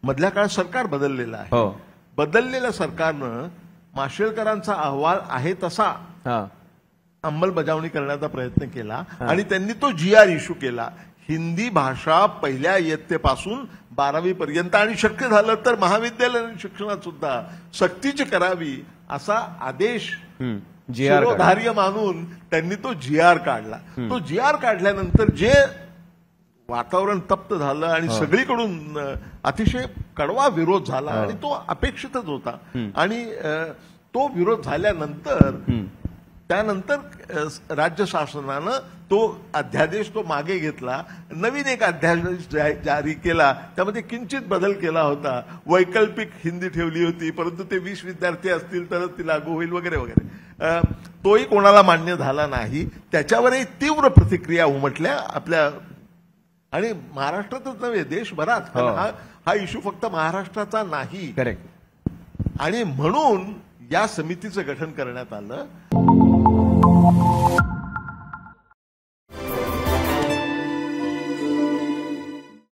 मधल्या काळात सरकार बदललेलं आहे. हो. बदललेल्या सरकारनं माशेलकरांचा अहवाल आहे तसा हा. अंमलबजावणी करण्याचा प्रयत्न केला आणि त्यांनी तो GR इश्यू केला. हिंदी भाषा पहिल्या इयत्तेपासून 12वी पर्यंत आणि शक्य झालं तर महाविद्यालयीन शिक्षणात सुद्धा सक्तीची करावी असा आदेश शिरोधार्य मानून त्यांनी तो GR काढला. तो GR काढल्यानंतर जे वातावरण तप्त झालं आणि सगळीकडून अतिशय कडवा विरोध झाला आणि तो अपेक्षितच होता. आणि तो विरोध झाल्यानंतर त्यानंतर राज्य शासनानं तो अध्यादेश तो मागे घेतला. नवीन एक अध्यादेश जारी केला. त्यामध्ये किंचित बदल केला होता. वैकल्पिक हिंदी ठेवली होती, परंतु ते 20 विद्यार्थी असतील तरच ती लागू होईल वगैरे वगैरे. तोही कोणाला मान्य झाला नाही. त्याच्यावरही तीव्र प्रतिक्रिया उमटल्या आपल्या, आणि महाराष्ट्रातच नव्हे देशभरात. कारण हा इश्यू फक्त महाराष्ट्राचा नाही. करेक्ट. आणि म्हणून या समितीचं गठन करण्यात आलं.